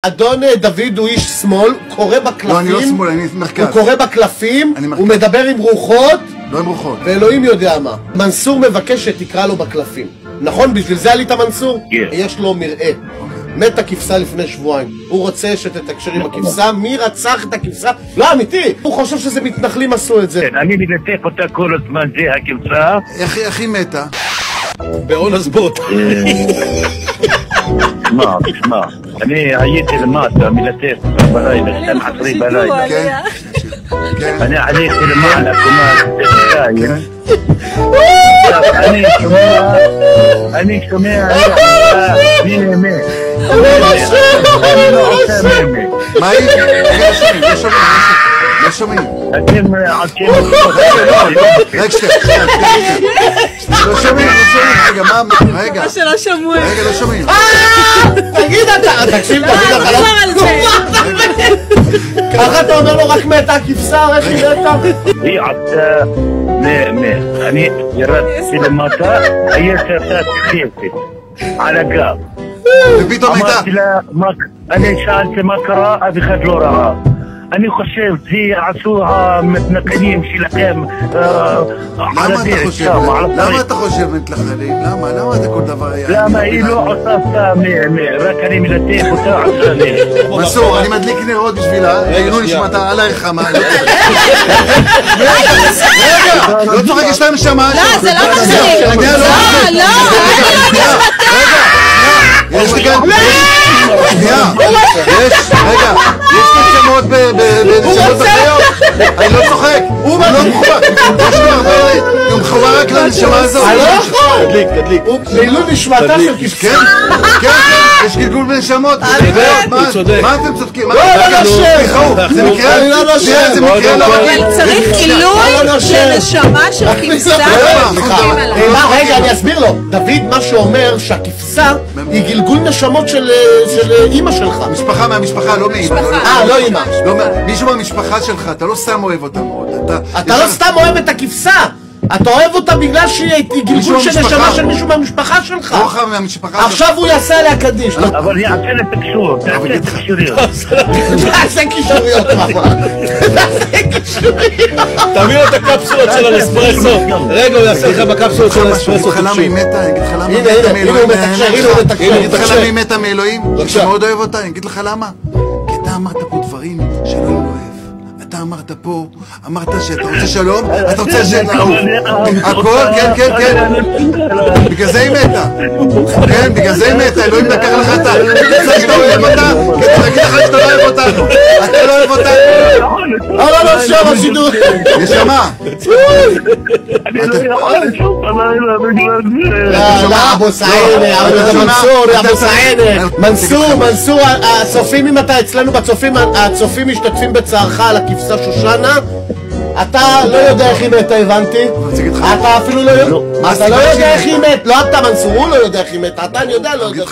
אדון דוד הוא איש שמאל, הוא קורא בקלפים. לא, אני לא שמאל, אני מרכז. הוא קורא בקלפים, הוא מדבר עם רוחות. לא עם רוחות. ואלוהים יודע מה. מנסור מבקש שתקרא לו בקלפים. נכון? בשביל זה עלית מנסור? יש לו מראה. מתה כבשה לפני שבועיים. הוא רוצה שתתקשר עם הכבשה. מי רצח את הכבשה? לא, אמיתי. הוא חושב שזה מתנחלים עשו את זה. כן, אני מנתק אותה כל הזמן, זה הכבשה. איך היא מתה? באונס בוט. תשמע, אני הייתי למטה מנתק בלילה, 12 בלילה. כן. אני עליתי למעלה קומה 2. אני שומע מי נאמת. אני לא עושה מאמת. מה היא? לא שומעים. אתם עושים רגע, שנייה. לא שומעים. רגע, מה? רגע. מה שלא שמעו. רגע, לא שומעים. תגיד אתה, תקשיב, ככה אתה אומר לו רק מתה הכבשה, איך היא מתה? היא עשתה אני ירדתי למטה, היה שעשת חפת על הגב. ופתאום הייתה... אמרתי לה, אני שאלתי מה קרה, אף אחד לא ראה. אני חושב, זה עשו המתנחלים שלכם על הדרך שם, על הדרך. למה אתה חושב מתנחלים? למה אתה כל דבר היה? למה היא לא עושה סתם, רק אני מנתק אותה עשה לי. מנסור, אני מדליק נרות בשבילה, עינו נשמתה על הרחמה. רגע, לא צוחק, יש להם נשמה. לא, זה לא מצחיק. לא, יש לי כאן... יש נשמות בנשמות בחיות. אני לא צוחק, הוא לא מחובר. יש לי הרבה... הוא מחובר רק לנשמה הזאת. אני לא יכול. תדליק. הוא גילוי נשמתה של כבשה. כן, יש גלגול בנשמות. מה אתם צודקים? לא נשם. זה מקרה? זה מקרה לא רגיל. אבל צריך גילוי של נשמה של כבשה. רגע, אני אסביר לו. דוד, מה שאומר שהכבשה היא גלגול נשמות של אמא שלך. משפחה מהמשפחה, לא מאמא. לא אמא. מישהו מהמשפחה שלך, אתה לא סתם אוהב אותה מאוד. אתה לא סתם אוהב את הכבשה. אתה אוהב אותה בגלל שהיא גלגול של נשמה של מישהו מהמשפחה שלך. רוחב מהמשפחה. עכשיו הוא יעשה עליה קדיש. אבל היא עשה לתקשור, תעשה תקשוריות. תעשה קישוריות, תביא לו את הקפסולות של הנספרסו. רגע, הוא יעשה לך בקפסולות של הנספרסו. אני אגיד לך למה היא מתה מאלוהים. אני מאוד אוהב אותה, אני אגיד לך למה. כי אתה אמרת פה דברים שלא אוהב. אתה אמרת פה, אמרת שאתה רוצה שלום, אתה רוצה שנאו. הכל, כן. בגלל זה היא מתה. כן, בגלל זה היא מתה. אלוהים לקח לך את זה שאתה אוהב אותה, כדי להגיד לך שאתה לא אוהב אותנו. אתה לא אוהב אותנו. לא, שם השידור. נשמה. אני לא יכול לשום בלילה בגלל זה. לא, אבו סעינה, אבו סעינה. מנסור, הצופים, אם אתה אצלנו בצופים, הצופים משתתפים בצערך על הכבשה שושנה. אתה לא יודע איך היא מתה, הבנתי. אתה אפילו לא יודע איך היא מתה. לא אתה מנסור, הוא לא יודע איך היא מתה. אתה, אני יודע, לא יודע.